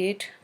8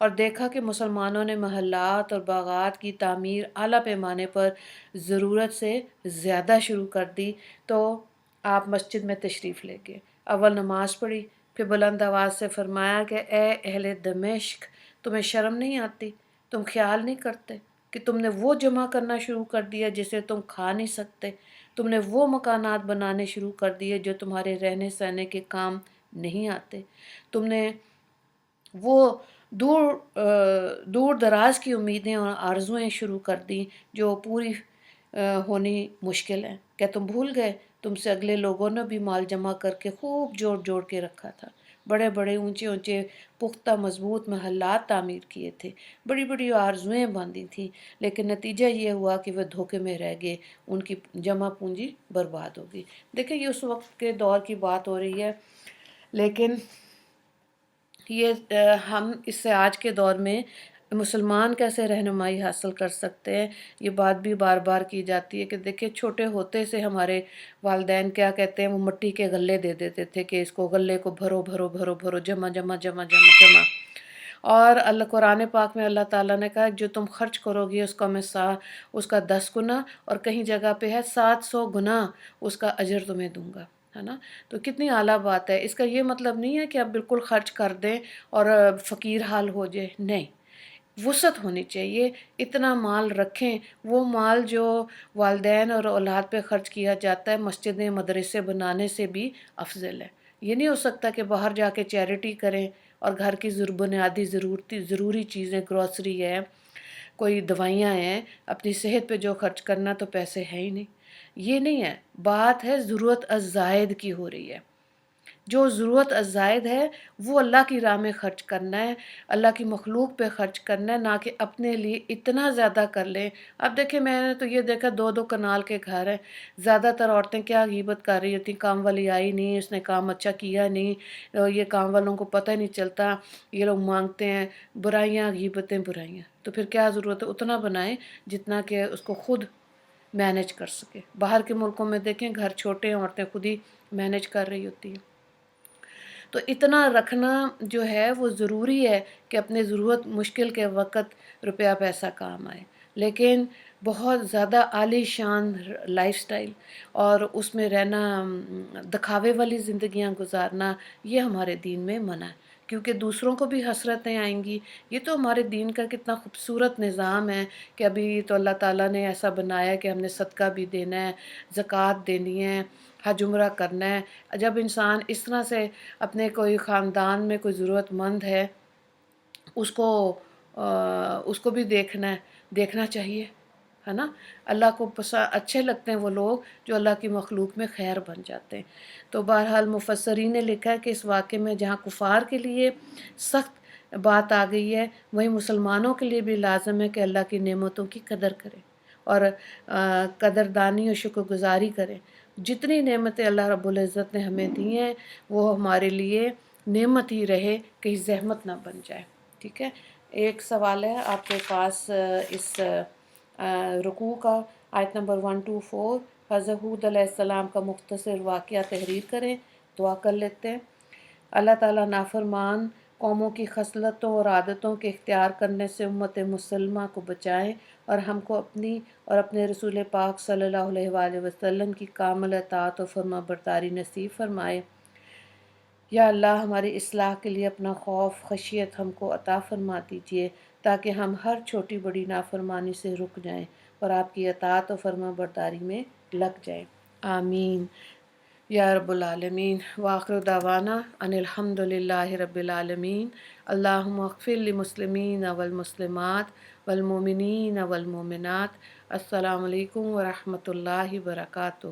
اور دیکھا کہ مسلمانوں نے محلات اور باغات کی تعمیر اعلیٰ پیمانے پر ضرورت سے زیادہ شروع کر دی تو آپ مسجد میں تشریف لے گئے، اول نماز پڑھی، پھر بلند آواز سے فرمایا کہ اے اہل دمشق، تمہیں شرم نہیں آتی؟ تم خیال نہیں کرتے کہ تم نے وہ جمع کرنا شروع کر دیا جسے تم کھا نہیں سکتے؟ تم نے وہ مکانات بنانے شروع کر دیے جو تمہارے رہنے سہنے کے کام نہیں آتے؟ تم نے وہ دور دور دراز کی امیدیں اور آرزوئیں شروع کر دیں جو پوری ہونی مشکل ہیں۔ کیا تم بھول گئے تم سے اگلے لوگوں نے بھی مال جمع کر کے خوب جوڑ جوڑ کے رکھا تھا، بڑے بڑے اونچے اونچے پختہ مضبوط محلات تعمیر کیے تھے، بڑی بڑی آرزوئیں باندھی تھیں، لیکن نتیجہ یہ ہوا کہ وہ دھوکے میں رہ گئے، ان کی جمع پونجی برباد ہو گئی۔ دیکھیں یہ اس وقت کے دور کی بات ہو رہی ہے، لیکن یہ ہم اس سے آج کے دور میں مسلمان کیسے رہنمائی حاصل کر سکتے ہیں، یہ بات بھی بار بار کی جاتی ہے کہ دیکھیں چھوٹے ہوتے سے ہمارے والدین کیا کہتے ہیں، وہ مٹی کے غلے دے دیتے تھے کہ اس کو غلے کو بھرو بھرو بھرو بھرو، جمع جمع جمع جمع جمع۔ اور اللہ قرآن پاک میں اللہ تعالیٰ نے کہا جو تم خرچ کرو گی اس کا 10 گنا، اور کہیں جگہ پہ ہے 700 گنا اس کا اجر تمہیں دوں گا، ہے نا؟ تو کتنی اعلیٰ بات ہے۔ اس کا یہ مطلب نہیں ہے کہ آپ بالکل خرچ کر دیں اور فقیر حال ہو جائے، نہیں، وسعت ہونی چاہیے، اتنا مال رکھیں، وہ مال جو والدین اور اولاد پہ خرچ کیا جاتا ہے مسجدیں مدرسے بنانے سے بھی افضل ہے۔ یہ نہیں ہو سکتا کہ باہر جا کے چیریٹی کریں اور گھر کی بنیادی ضروری چیزیں، گروسری ہے، کوئی دوائیاں ہیں، اپنی صحت پہ جو خرچ کرنا تو پیسے ہے ہی نہیں، یہ نہیں ہے بات، ہے ضرورت الزائد کی ہو رہی ہے۔ جو ضرورت الزائد ہے وہ اللہ کی راہ میں خرچ کرنا ہے، اللہ کی مخلوق پہ خرچ کرنا ہے، نہ کہ اپنے لیے اتنا زیادہ کر لیں۔ اب دیکھیں میں نے تو یہ دیکھا 2 کنال کے گھر ہیں، زیادہ تر عورتیں کیا غیبت کر رہی ہوتی، کام والی آئی نہیں، اس نے کام اچھا کیا نہیں، یہ کام والوں کو پتہ نہیں چلتا، یہ لوگ مانگتے ہیں، برائیاں غیبتیں برائیاں۔ تو پھر کیا ضرورت ہے، اتنا بنائیں جتنا کہ اس کو خود مینج کر سکے۔ باہر کے ملکوں میں دیکھیں گھر چھوٹے ہیں، عورتیں خود ہی مینج کر رہی ہوتی ہیں۔ تو اتنا رکھنا جو ہے وہ ضروری ہے کہ اپنے ضرورت مشکل کے وقت روپیہ پیسہ کام آئے، لیکن بہت زیادہ عالی شان لائف سٹائل اور اس میں رہنا، دکھاوے والی زندگیاں گزارنا، یہ ہمارے دین میں منع ہے، کیونکہ دوسروں کو بھی حسرتیں آئیں گی۔ یہ تو ہمارے دین کا کتنا خوبصورت نظام ہے کہ ابھی تو اللہ تعالیٰ نے ایسا بنایا کہ ہم نے صدقہ بھی دینا ہے، زکوٰۃ دینی ہے، حج عمرہ کرنا ہے۔ جب انسان اس طرح سے اپنے کوئی خاندان میں کوئی ضرورت مند ہے اس کو بھی دیکھنا چاہیے، ہے نا؟ اللہ کو اچھے لگتے ہیں وہ لوگ جو اللہ کی مخلوق میں خیر بن جاتے ہیں۔ تو بہرحال مفسرین نے لکھا ہے کہ اس واقعے میں جہاں کفار کے لیے سخت بات آ گئی ہے، وہیں مسلمانوں کے لیے بھی لازم ہے کہ اللہ کی نعمتوں کی قدر کریں اور قدردانی اور شکر گزاری کریں۔ جتنی نعمتیں اللہ رب العزت نے ہمیں دی ہیں وہ ہمارے لیے نعمت ہی رہے، کہیں زحمت نہ بن جائے، ٹھیک ہے؟ ایک سوال ہے آپ کے پاس اس رکوع کا، آیت نمبر 124، حضرت ہود علیہ السلام کا مختصر واقعہ تحریر کریں، دعا کر لیتے ہیں۔ اللہ تعالیٰ نافرمان قوموں کی خصلتوں اور عادتوں کے اختیار کرنے سے امت مسلمہ کو بچائیں اور ہم کو اپنی اور اپنے رسول پاک صلی اللہ علیہ وآلہ وسلم کی کامل اطاعت و فرما برداری نصیب فرمائے۔ یا اللہ ہماری اصلاح کے لیے اپنا خوف خشیت ہم کو عطا فرما دیجیے تاکہ ہم ہر چھوٹی بڑی نافرمانی سے رک جائیں اور آپ کی اطاعت و فرما برداری میں لگ جائیں، آمین یا رب العالمین۔ وآخر دعوانا ان الحمد للہ رب العالمین۔ اللہم اغفر للمسلمین والمسلمات والمؤمنین والمؤمنات۔ السلام علیکم ورحمۃ اللہ وبرکاتہ۔